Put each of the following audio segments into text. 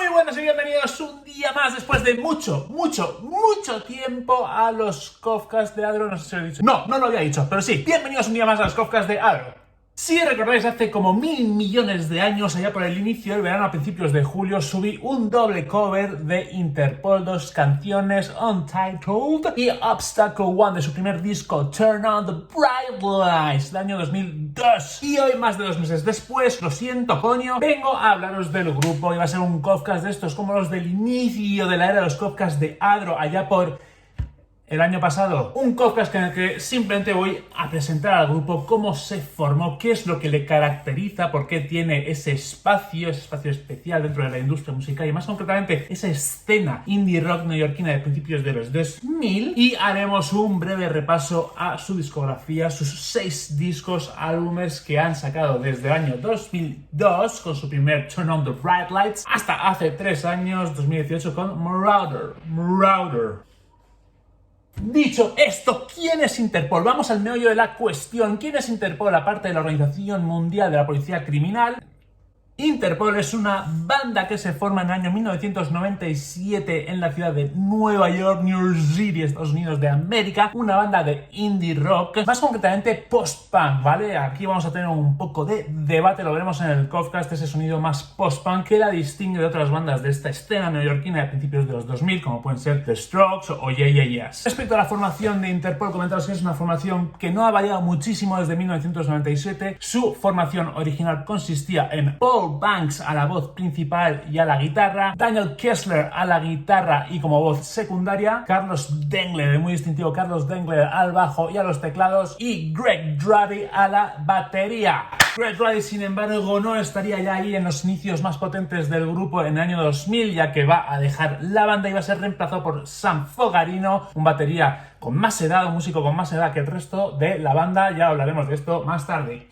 Muy buenas y bienvenidos un día más después de mucho tiempo a los Kofkas de Adro. No sé si lo he dicho. No lo había dicho, pero sí. Bienvenidos un día más a los Kofkas de Adro. Si recordáis, hace como 1000 millones de años, allá por el inicio del verano, a principios de julio, subí un doble cover de Interpol, 2 canciones, Untitled y Obstacle One, de su primer disco, Turn on the Bright Lights, del año 2002. Y hoy, más de 2 meses después, lo siento, coño, vengo a hablaros del grupo. Y va a ser un Kofkas de estos como los del inicio de la era de los Kofkas de Adro, allá por el año pasado. Un Kofkas en el que simplemente voy a presentar al grupo cómo se formó, qué es lo que le caracteriza, por qué tiene ese espacio especial dentro de la industria musical y más concretamente esa escena indie rock neoyorquina de principios de los 2000, y haremos un breve repaso a su discografía, sus 6 discos, álbumes que han sacado desde el año 2002 con su primer Turn on the Bright Lights hasta hace 3 años, 2018, con Marauder. Dicho esto, ¿quién es Interpol? Vamos al meollo de la cuestión. ¿Quién es Interpol? Aparte de la Organización Mundial de la Policía Criminal, Interpol es una banda que se forma en el año 1997 en la ciudad de Nueva York, New York City, Estados Unidos de América. Una banda de indie rock, más concretamente post-punk, ¿vale? Aquí vamos a tener un poco de debate, lo veremos en el Kofkas, ese sonido más post-punk que la distingue de otras bandas de esta escena neoyorquina de principios de los 2000, como pueden ser The Strokes o Yeah Yeah Yeahs. Respecto a la formación de Interpol, comentaros que es una formación que no ha variado muchísimo desde 1997. Su formación original consistía en Paul Banks a la voz principal y a la guitarra, Daniel Kessler a la guitarra y como voz secundaria, Carlos Dengler, el muy distintivo Carlos Dengler al bajo y a los teclados, y Greg Druddy a la batería. Greg Druddy, sin embargo, no estaría ya ahí en los inicios más potentes del grupo en el año 2000, ya que va a dejar la banda y va a ser reemplazado por Sam Fogarino, un batería con más edad, un músico con más edad que el resto de la banda. Ya hablaremos de esto más tarde.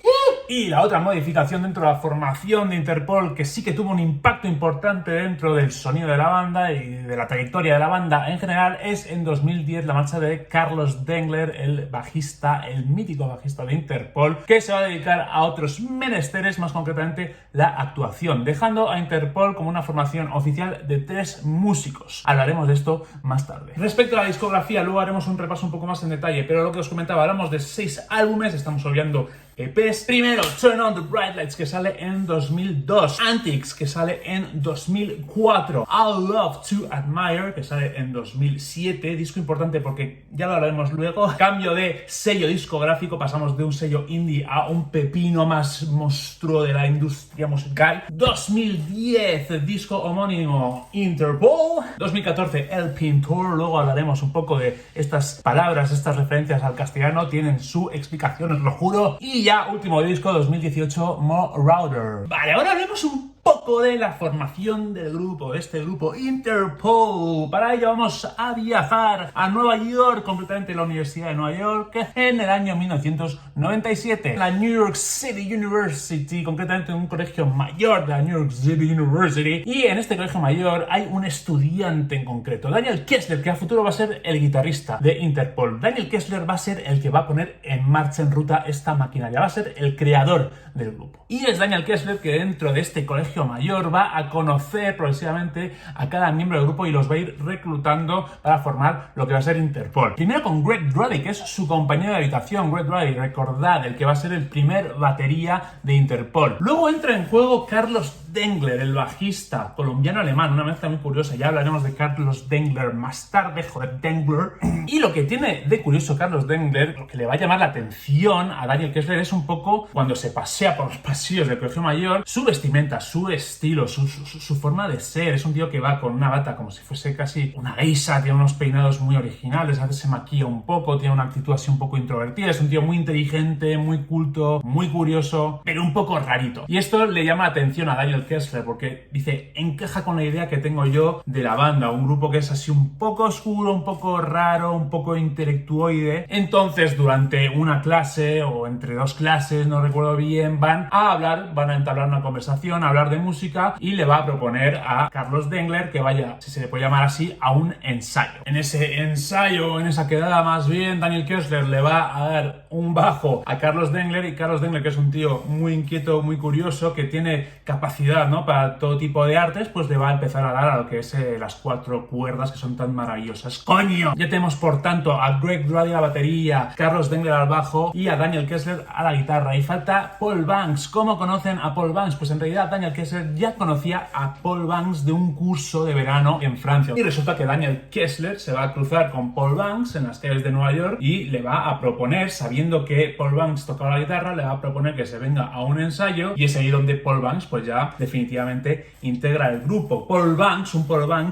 Y la otra modificación dentro de la formación de Interpol, que sí que tuvo un impacto importante dentro del sonido de la banda y de la trayectoria de la banda en general, es en 2010 la marcha de Carlos Dengler, el bajista, el mítico bajista de Interpol, que se va a dedicar a otros menesteres, más concretamente la actuación, dejando a Interpol como una formación oficial de 3 músicos. Hablaremos de esto más tarde. Respecto a la discografía, luego haremos un repaso un poco más en detalle, pero lo que os comentaba, hablamos de 6 álbumes, estamos olvidando EPs. Primero, Turn on the Bright Lights, que sale en 2002. Antics, que sale en 2004. I Love to Admire, que sale en 2007. Disco importante porque ya lo hablaremos luego. Cambio de sello discográfico, pasamos de un sello indie a un pepino más monstruo de la industria musical. 2010, disco homónimo, Interpol. 2014, El Pintor. Luego hablaremos un poco de estas palabras, estas referencias al castellano. Tienen su explicación, os lo juro. Y ya, último disco, 2018, Marauder. Vale, ahora hablemos un poco de la formación del grupo, de este grupo, Interpol. Para ello vamos a viajar a Nueva York, concretamente la Universidad de Nueva York, en el año 1997. La New York City University, concretamente en un colegio mayor de la New York City University. Y en este colegio mayor hay un estudiante en concreto, Daniel Kessler, que a futuro va a ser el guitarrista de Interpol. Daniel Kessler va a ser el que va a poner en marcha, en ruta, esta maquinaria. Va a ser el creador del grupo. Y es Daniel Kessler que dentro de este colegio mayor va a conocer progresivamente a cada miembro del grupo y los va a ir reclutando para formar lo que va a ser Interpol. Primero con Greg Druddy, que es su compañero de habitación. Greg Druddy, recordad, el que va a ser el primer batería de Interpol. Luego entra en juego Carlos Dengler, el bajista colombiano-alemán, una mezcla muy curiosa. Ya hablaremos de Carlos Dengler más tarde, joder, Dengler. Y lo que tiene de curioso Carlos Dengler, lo que le va a llamar la atención a Daniel Kessler, es un poco, cuando se pasea por los pasillos del colegio mayor, su vestimenta, su estilo, su forma de ser. Es un tío que va con una bata como si fuese casi una geisha, tiene unos peinados muy originales, a veces se maquilla un poco, tiene una actitud así un poco introvertida. Es un tío muy inteligente, muy culto, muy curioso, pero un poco rarito. Y esto le llama la atención a Daniel Kessler porque dice, encaja con la idea que tengo yo de la banda, un grupo que es así un poco oscuro, un poco raro, un poco intelectuoide. Entonces, durante una clase o entre 2 clases, no recuerdo bien, van a entablar una conversación, a hablar de música, y le va a proponer a Carlos Dengler que vaya, si se le puede llamar así, a un ensayo. En ese ensayo, en esa quedada más bien, Daniel Kessler le va a dar un bajo a Carlos Dengler, y Carlos Dengler, que es un tío muy inquieto, muy curioso, que tiene capacidad, ¿no?, para todo tipo de artes, pues le va a empezar a dar a lo que es las 4 cuerdas que son tan maravillosas. ¡Coño! Ya tenemos, por tanto, a Greg Druddy a la batería, Carlos Dengler al bajo y a Daniel Kessler a la guitarra. Y falta Paul Banks. ¿Cómo conocen a Paul Banks? Pues en realidad Daniel Kessler ya conocía a Paul Banks de un curso de verano en Francia. Y resulta que Daniel Kessler se va a cruzar con Paul Banks en las calles de Nueva York y le va a proponer, sabiendo que Paul Banks tocaba la guitarra, le va a proponer que se venga a un ensayo, y es ahí donde Paul Banks pues ya definitivamente integra el grupo. Paul Banks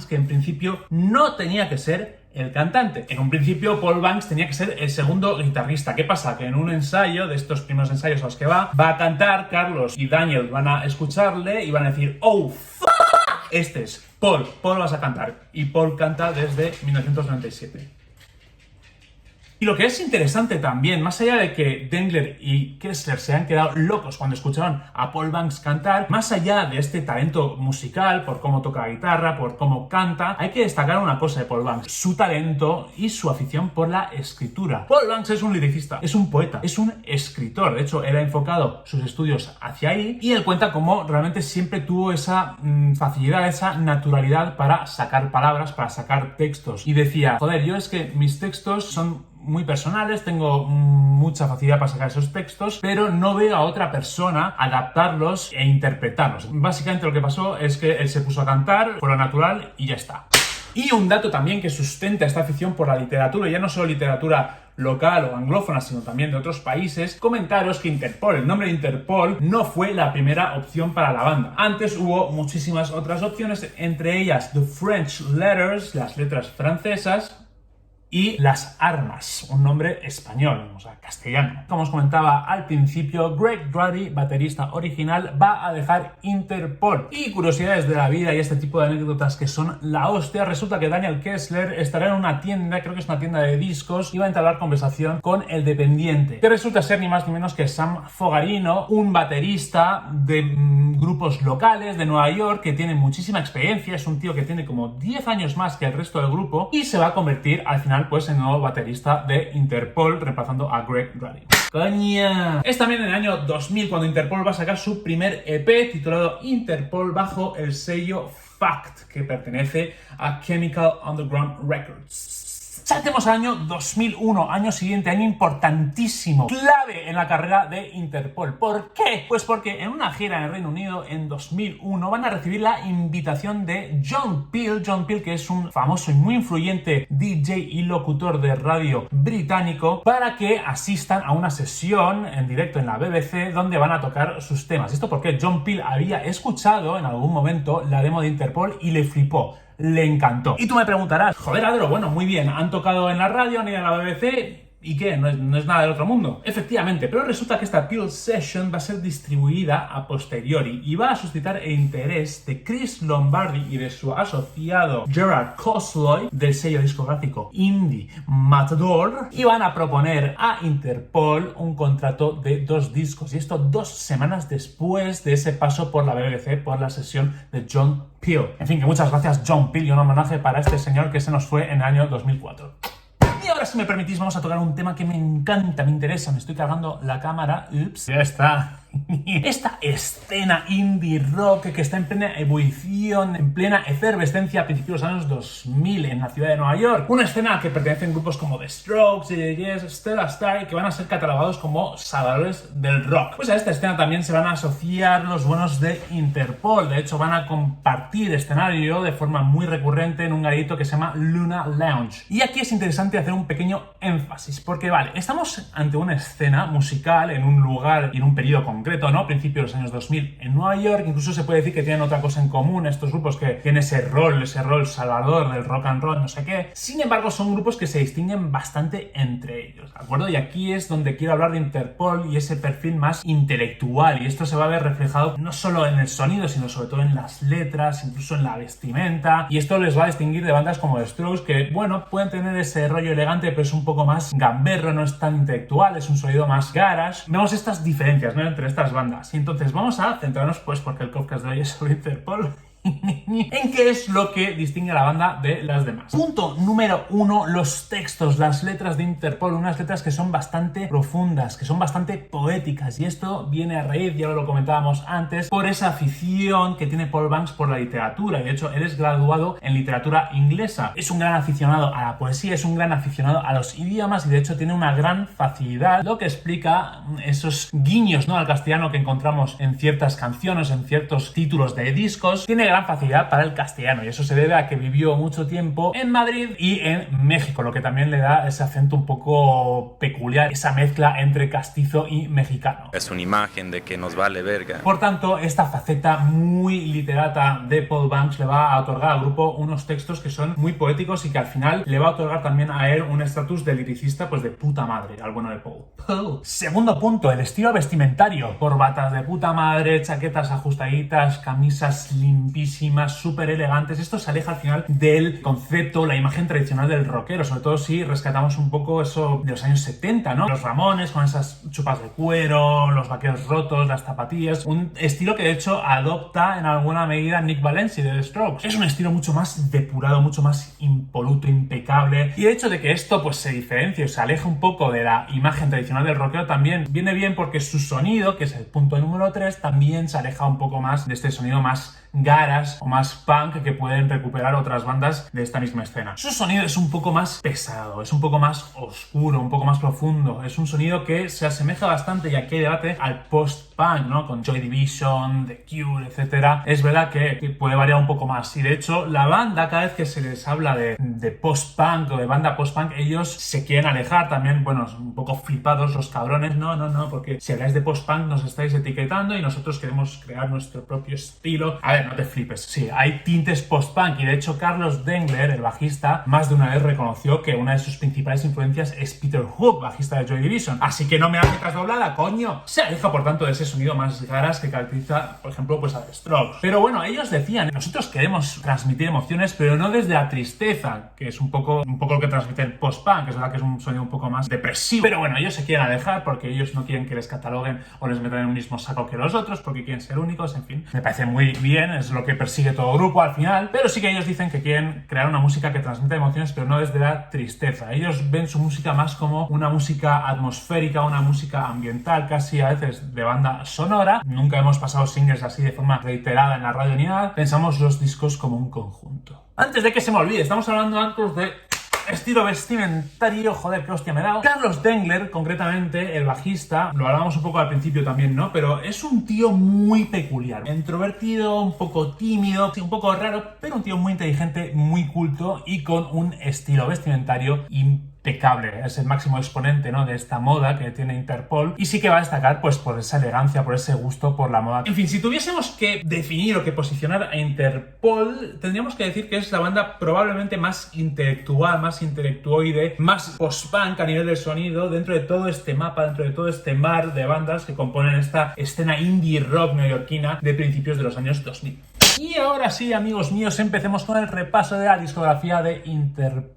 que en principio no tenía que ser el cantante. En un principio Paul Banks tenía que ser el segundo guitarrista. ¿Qué pasa? Que en un ensayo, de estos primeros ensayos a los que va a cantar, Carlos y Daniel van a escucharle y van a decir: ¡oh, fuck! Este es Paul vas a cantar. Y Paul canta desde 1997. Y lo que es interesante también, más allá de que Dengler y Kessler se han quedado locos cuando escucharon a Paul Banks cantar, más allá de este talento musical, por cómo toca la guitarra, por cómo canta, hay que destacar una cosa de Paul Banks: su talento y su afición por la escritura. Paul Banks es un liricista, es un poeta, es un escritor. De hecho, él ha enfocado sus estudios hacia ahí, y él cuenta cómo realmente siempre tuvo esa facilidad, esa naturalidad para sacar palabras, para sacar textos. Y decía: joder, yo es que mis textos son muy personales, tengo mucha facilidad para sacar esos textos, pero no veo a otra persona adaptarlos e interpretarlos. Básicamente lo que pasó es que él se puso a cantar por lo natural y ya está. Y un dato también que sustenta esta afición por la literatura, ya no solo literatura local o anglófona, sino también de otros países, comentaros que Interpol, el nombre de Interpol, no fue la primera opción para la banda. Antes hubo muchísimas otras opciones, entre ellas The French Letters, las letras francesas, y Las Armas, un nombre español, o sea, castellano. Como os comentaba al principio, Greg Druddy, baterista original, va a dejar Interpol. Y curiosidades de la vida y este tipo de anécdotas que son la hostia: resulta que Daniel Kessler estará en una tienda, creo que es una tienda de discos, y va a entablar conversación con el dependiente, que resulta ser ni más ni menos que Sam Fogarino, un baterista de grupos locales de Nueva York que tiene muchísima experiencia. Es un tío que tiene como 10 años más que el resto del grupo, y se va a convertir al final pues en el nuevo baterista de Interpol, reemplazando a Greg Druddy. ¡Coña! Es también en el año 2000 cuando Interpol va a sacar su primer EP titulado Interpol bajo el sello Fact, que pertenece a Chemical Underground Records. Saltemos al año 2001, año siguiente, año importantísimo, clave en la carrera de Interpol. ¿Por qué? Pues porque en una gira en el Reino Unido en 2001 van a recibir la invitación de John Peel, que es un famoso y muy influyente DJ y locutor de radio británico, para que asistan a una sesión en directo en la BBC donde van a tocar sus temas. Esto porque John Peel había escuchado en algún momento la demo de Interpol y le flipó. Le encantó. Y tú me preguntarás: joder, Adro, bueno, muy bien, han tocado en la radio, han ido a la BBC, ¿y qué? ¿No es nada del otro mundo? Efectivamente, pero resulta que esta Peel Session va a ser distribuida a posteriori y va a suscitar el interés de Chris Lombardi y de su asociado Gerard Cosloy del sello discográfico indie Matador, y van a proponer a Interpol un contrato de 2 discos, y esto 2 semanas después de ese paso por la BBC, por la sesión de John Peel. En fin, que muchas gracias John Peel, y un homenaje para este señor que se nos fue en el año 2004. Y ahora, si me permitís, vamos a tocar un tema que me encanta, me interesa. Me estoy cargando la cámara. Ups, ya está. Esta escena indie rock que está en plena ebullición, en plena efervescencia a principios de los años 2000 en la ciudad de Nueva York. Una escena que pertenecen grupos como The Strokes, The Yes, Stella Star, que van a ser catalogados como salvadores del rock. Pues a esta escena también se van a asociar los buenos de Interpol. De hecho, van a compartir escenario de forma muy recurrente en un garito que se llama Luna Lounge. Y aquí es interesante hacer un pequeño énfasis, porque vale, estamos ante una escena musical en un lugar y en un periodo concreto, ¿no? Principios de los años 2000 en Nueva York. Incluso se puede decir que tienen otra cosa en común estos grupos, que tienen ese rol salvador del rock and roll, no sé qué. Sin embargo, son grupos que se distinguen bastante entre ellos, ¿de acuerdo? Y aquí es donde quiero hablar de Interpol y ese perfil más intelectual, y esto se va a ver reflejado no solo en el sonido, sino sobre todo en las letras, incluso en la vestimenta, y esto les va a distinguir de bandas como The Strokes, que, bueno, pueden tener ese rollo elegante, pero es un poco más gamberro, no es tan intelectual, es un sonido más garage. Vemos estas diferencias, ¿no?, entre estas bandas. Y entonces vamos a centrarnos, pues, porque el podcast de hoy es sobre Interpol, en qué es lo que distingue a la banda de las demás. Punto número 1, los textos, las letras de Interpol, unas letras que son bastante profundas, que son bastante poéticas, y esto viene a raíz, ya lo comentábamos antes, por esa afición que tiene Paul Banks por la literatura, y de hecho él es graduado en literatura inglesa, es un gran aficionado a la poesía, es un gran aficionado a los idiomas, y de hecho tiene una gran facilidad, lo que explica esos guiños, ¿no?, al castellano que encontramos en ciertas canciones, en ciertos títulos de discos. Tiene gran facilidad para el castellano, y eso se debe a que vivió mucho tiempo en Madrid y en México, lo que también le da ese acento un poco peculiar, esa mezcla entre castizo y mexicano. Es una imagen de que nos vale verga. Por tanto, esta faceta muy literata de Paul Banks le va a otorgar al grupo unos textos que son muy poéticos y que al final le va a otorgar también a él un estatus de liricista pues de puta madre, al bueno de Paul. Segundo punto, el estilo vestimentario. Corbatas de puta madre, chaquetas ajustaditas, camisas limpísimas, súper elegantes. Esto se aleja al final del concepto, la imagen tradicional del rockero, sobre todo si rescatamos un poco eso de los años 70, ¿no? Los Ramones con esas chupas de cuero, los vaqueros rotos, las zapatillas, un estilo que de hecho adopta en alguna medida Nick Valencia de The Strokes. Es un estilo mucho más depurado, mucho más impoluto, impecable, y el hecho de que esto pues se diferencie o se aleje un poco de la imagen tradicional del rockero también viene bien porque su sonido, que es el punto número 3, también se aleja un poco más de este sonido más garage o más punk que pueden recuperar otras bandas de esta misma escena. Su sonido es un poco más pesado, es un poco más oscuro, un poco más profundo, es un sonido que se asemeja bastante, y aquí hay debate, al post-punk, ¿no? Con Joy Division, The Cure, etcétera. Es verdad que puede variar un poco más, y de hecho la banda, cada vez que se les habla de post-punk o de banda post-punk, ellos se quieren alejar también, bueno, un poco flipados los cabrones, no, porque si habláis de post-punk nos estáis etiquetando y nosotros queremos crear nuestro propio estilo. A ver, no te flipes, sí, hay tintes post-punk, y de hecho Carlos Dengler, el bajista, más de una vez reconoció que una de sus principales influencias es Peter Hook, bajista de Joy Division, así que no me hagas doblada, coño. Se aleja por tanto de ese sonido más garas que caracteriza, por ejemplo, pues a The Strokes. Pero bueno, ellos decían, nosotros queremos transmitir emociones, pero no desde la tristeza, que es un poco lo que transmite el post-punk, que es verdad que es un sonido un poco más depresivo, pero bueno, ellos se quieren alejar porque ellos no quieren que les cataloguen o les metan en un mismo saco que los otros, porque quieren ser únicos, en fin, me parece muy bien, es lo que persigue todo grupo al final, pero sí que ellos dicen que quieren crear una música que transmita emociones, pero no desde la tristeza. Ellos ven su música más como una música atmosférica, una música ambiental, casi a veces de banda sonora. Nunca hemos pasado singles así de forma reiterada en la radio ni nada, pensamos los discos como un conjunto. Antes de que se me olvide, estamos hablando antes de estilo vestimentario, joder, qué hostia me he dado. Carlos Dengler, concretamente, el bajista, lo hablábamos un poco al principio también, ¿no? Pero es un tío muy peculiar, introvertido, un poco tímido, un poco raro, pero un tío muy inteligente, muy culto y con un estilo vestimentario impecable. Es el máximo exponente, ¿no?, de esta moda que tiene Interpol, y sí que va a destacar pues por esa elegancia, por ese gusto por la moda. En fin, si tuviésemos que definir o que posicionar a Interpol, tendríamos que decir que es la banda probablemente más intelectual, más intelectuoide, más post-punk a nivel de sonido dentro de todo este mapa, dentro de todo este mar de bandas que componen esta escena indie rock neoyorquina de principios de los años 2000. Y ahora sí, amigos míos, empecemos con el repaso de la discografía de Interpol.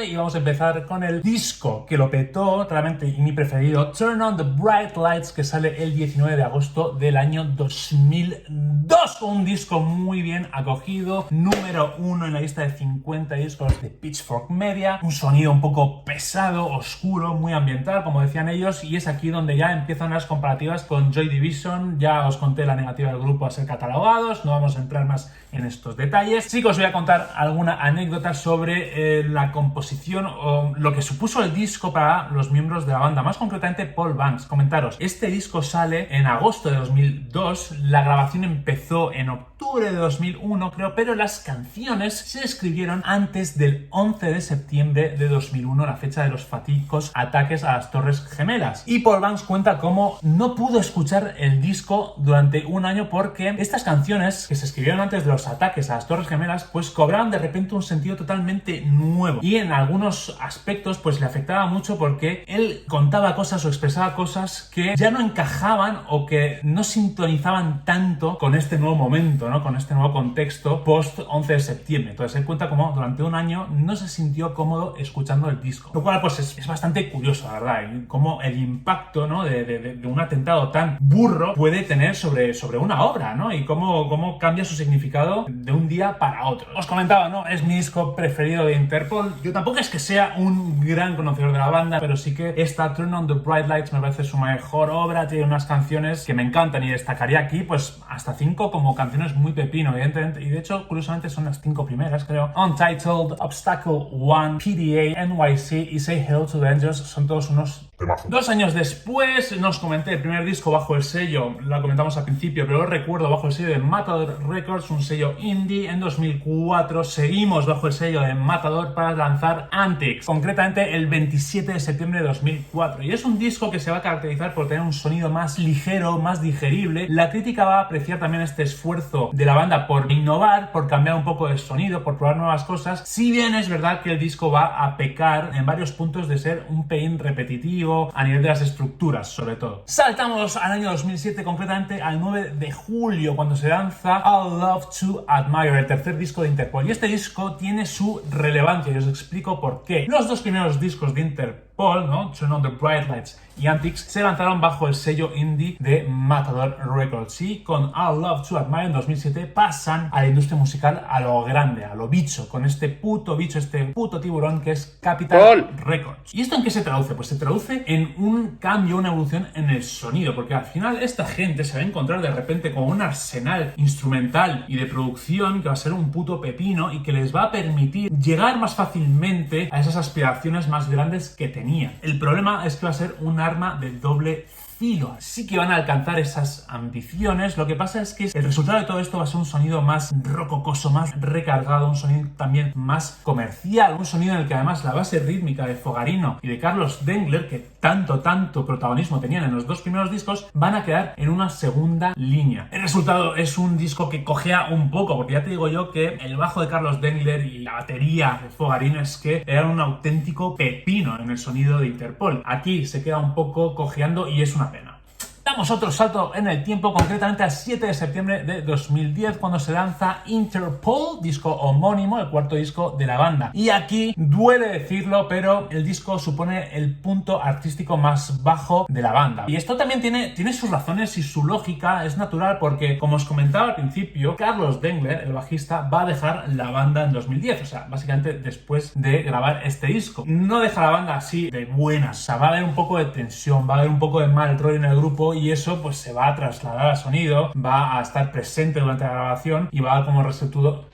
Y vamos a empezar con el disco que lo petó realmente, y mi preferido, Turn on the Bright Lights, que sale el 19 de agosto del año 2002. Un disco muy bien acogido, número 1 en la lista de 50 discos de Pitchfork Media, un sonido un poco pesado, oscuro, muy ambiental, como decían ellos, y es aquí donde ya empiezan las comparativas con Joy Division. Ya os conté la negativa del grupo a ser catalogados, no vamos a entrar más en estos detalles. Sí que os voy a contar alguna anécdota sobre la composición o lo que supuso el disco para los miembros de la banda, más concretamente Paul Banks. Comentaros, este disco sale en agosto de 2002, la grabación empezó en octubre de 2001 creo, pero las canciones se escribieron antes del 11 de septiembre de 2001, la fecha de los fatídicos ataques a las Torres Gemelas. Y Paul Banks cuenta cómo no pudo escuchar el disco durante un año porque estas canciones que se escribieron antes de los ataques a las Torres Gemelas pues cobraban de repente un sentido totalmente nuevo nuevo. Y en algunos aspectos pues le afectaba mucho porque él contaba cosas o expresaba cosas que ya no encajaban o que no sintonizaban tanto con este nuevo momento, ¿no? Con este nuevo contexto post 11 de septiembre. Entonces él cuenta como durante un año no se sintió cómodo escuchando el disco. Lo cual pues es bastante curioso, la verdad, y cómo el impacto, ¿no? de un atentado tan burro puede tener sobre una obra, ¿no? Y cómo cambia su significado de un día para otro. Os comentaba, ¿no? Es mi disco preferido de Interpol. Yo tampoco es que sea un gran conocedor de la banda, pero sí que esta Turn on the Bright Lights me parece su mejor obra. Tiene unas canciones que me encantan y destacaría aquí pues hasta 5 como canciones muy pepino, evidentemente, y de hecho curiosamente son las 5 primeras, creo. Untitled, Obstacle 1, PDA, NYC y Say Hello to the Angels son todos unos temazos. 2 años después nos comenté el primer disco bajo el sello, lo comentamos al principio, pero lo recuerdo, bajo el sello de Matador Records, un sello indie. En 2004 seguimos bajo el sello de Matador para lanzar Antics, concretamente el 27 de septiembre de 2004, y es un disco que se va a caracterizar por tener un sonido más ligero, más digerible. La crítica va a apreciar también este esfuerzo de la banda por innovar, por cambiar un poco de sonido, por probar nuevas cosas, si bien es verdad que el disco va a pecar en varios puntos de ser un pelín repetitivo a nivel de las estructuras, sobre todo. Saltamos al año 2007, concretamente al 9 de julio, cuando se lanza I'll Love to Admire, el tercer disco de Interpol, y este disco tiene su relevancia y os explico por qué. Los 2 primeros discos de Interpol, ¿no? Turn on the Bright Lights y Antics, se lanzaron bajo el sello indie de Matador Records, y con I'll Love to Admire en 2007 pasan a la industria musical a lo grande, a lo bicho, con este puto bicho, este puto tiburón que es Capitol Records. ¿Y esto en qué se traduce? Pues se traduce en un cambio, una evolución en el sonido, porque al final esta gente se va a encontrar de repente con un arsenal instrumental y de producción que va a ser un puto pepino y que les va a permitir llegar más fácilmente a esas aspiraciones más grandes que tenían. El problema es que va a ser un arma de doble filo. Sí que van a alcanzar esas ambiciones. Lo que pasa es que el resultado de todo esto va a ser un sonido más rococoso, más recargado, un sonido también más comercial, un sonido en el que además la base rítmica de Fogarino y de Carlos Dengler, que tanto protagonismo tenían en los 2 primeros discos, van a quedar en una segunda línea. El resultado es un disco que cojea un poco, porque ya te digo yo que el bajo de Carlos Dengler y la batería de Fogarino es que eran un auténtico pepino en el sonido de Interpol. Aquí se queda un poco cojeando y es una pena. Damos otro salto en el tiempo, concretamente al 7 de septiembre de 2010, cuando se lanza Interpol, disco homónimo, el cuarto disco de la banda. Y aquí duele decirlo, pero el disco supone el punto artístico más bajo de la banda. Y esto también tiene sus razones y su lógica, es natural porque, como os comentaba al principio, Carlos Dengler, el bajista, va a dejar la banda en 2010, o sea, básicamente después de grabar este disco. No deja la banda así de buenas, o sea, va a haber un poco de tensión, va a haber un poco de mal rollo en el grupo, y eso pues se va a trasladar al sonido, va a estar presente durante la grabación y va a dar como resultado...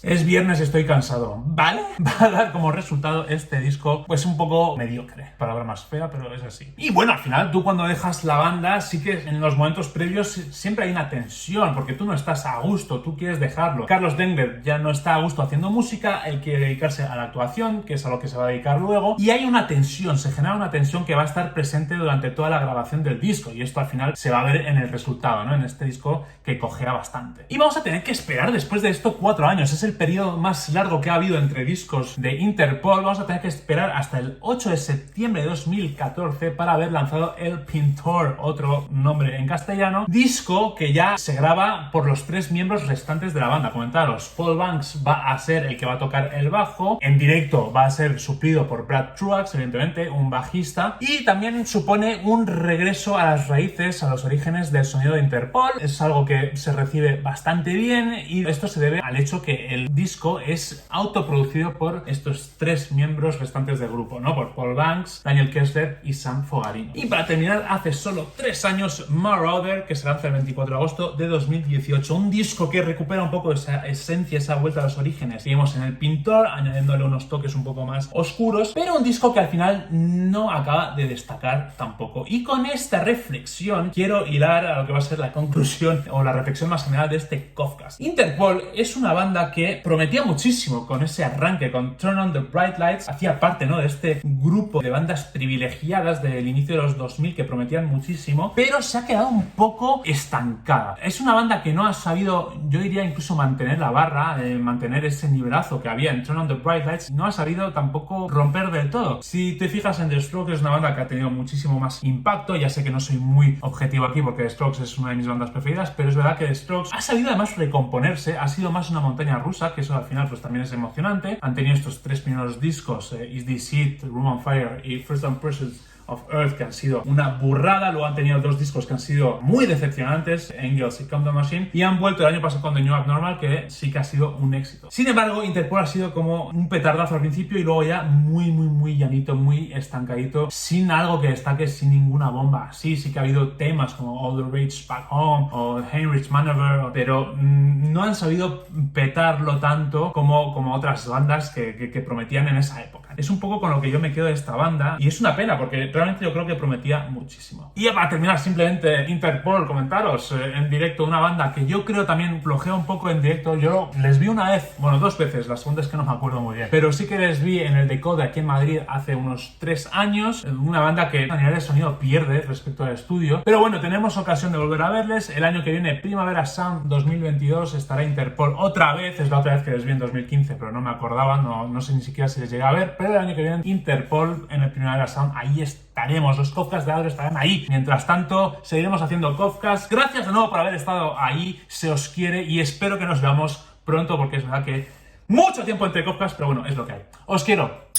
Es viernes y estoy cansado, ¿vale? Va a dar como resultado este disco pues un poco mediocre, palabra más fea, pero es así. Y bueno, al final tú cuando dejas la banda sí que en los momentos previos siempre hay una tensión, porque tú no estás a gusto, tú quieres dejarlo. Carlos Dengler ya no está a gusto haciendo música, él quiere dedicarse a la actuación, que es a lo que se va a dedicar luego, y hay una tensión, se genera una tensión que va a estar presente durante toda la grabación del disco, y esto al final se va a ver en el resultado, ¿no? En este disco que cojea bastante. Y vamos a tener que esperar después de esto 4 años, es el periodo más largo que ha habido entre discos de Interpol. Vamos a tener que esperar hasta el 8 de septiembre de 2014 para haber lanzado El Pintor, otro nombre en castellano, disco que ya se graba por los 3 miembros restantes de la banda. Comentaros, Paul Banks va a ser el que va a tocar el bajo, en directo va a ser suplido por Brad Truax, evidentemente un bajista, y también supone un regreso a las raíces, a los orígenes del sonido de Interpol. Es algo que se recibe bastante bien, y esto se debe al hecho que el disco es autoproducido por estos 3 miembros restantes del grupo, ¿no? Por Paul Banks, Daniel Kessler y Sam Fogarino. Y para terminar, hace solo 3 años, Marauder, que se lanza el 24 de agosto de 2018. Un disco que recupera un poco esa esencia, esa vuelta a los orígenes. Seguimos en El Pintor, añadiéndole unos toques un poco más oscuros, pero un disco que al final no acaba de destacar tampoco. Y con esta reflexión quiero hilar a lo que va a ser la conclusión o la reflexión más general de este podcast. Interpol es una banda que que prometía muchísimo con ese arranque, con Turn on the Bright Lights. Hacía parte, ¿no?, de este grupo de bandas privilegiadas del inicio de los 2000 que prometían muchísimo, pero se ha quedado un poco estancada. Es una banda que no ha sabido, yo diría, incluso mantener la barra, mantener ese nivelazo que había en Turn on the Bright Lights. No ha sabido tampoco romper del todo. Si te fijas en The Strokes, es una banda que ha tenido muchísimo más impacto. Ya sé que no soy muy objetivo aquí porque The Strokes es una de mis bandas preferidas, pero es verdad que The Strokes ha sabido además recomponerse, ha sido más una montaña rusa, que eso al final pues también es emocionante. Han tenido estos 3 primeros discos, Is This It, Room on Fire y First Impressions of Earth, que han sido una burrada. Luego han tenido 2 discos que han sido muy decepcionantes, Angels y Come the Machine, y han vuelto el año pasado con The New Abnormal, que sí que ha sido un éxito. Sin embargo, Interpol ha sido como un petardazo al principio y luego ya muy llanito, muy estancadito, sin algo que destaque, sin ninguna bomba. Sí que ha habido temas como All the Rage Back Home o Heinrich Maneuver, pero no han sabido petarlo tanto como otras bandas que prometían en esa época. Es un poco con lo que yo me quedo de esta banda y es una pena porque realmente yo creo que prometía muchísimo. Y para terminar, simplemente Interpol, comentaros en directo una banda que yo creo también flojea un poco en directo. Yo les vi una vez, bueno, 2 veces, la segunda es que no me acuerdo muy bien, pero sí que les vi en el Decode aquí en Madrid hace unos 3 años, una banda que a nivel de sonido pierde respecto al estudio, pero bueno, tenemos ocasión de volver a verles. El año que viene, Primavera Sound 2022, estará Interpol otra vez. Es la otra vez que les vi en 2015, pero no me acordaba, no sé ni siquiera si les llegué a ver, pero el año que viene Interpol en el Primavera Sound, ahí estaremos, los Kofkas de Adro estarán ahí. Mientras tanto, seguiremos haciendo Kofkas. Gracias de nuevo por haber estado ahí, se os quiere y espero que nos veamos pronto, porque es verdad que mucho tiempo entre Kofkas, pero bueno, es lo que hay. Os quiero.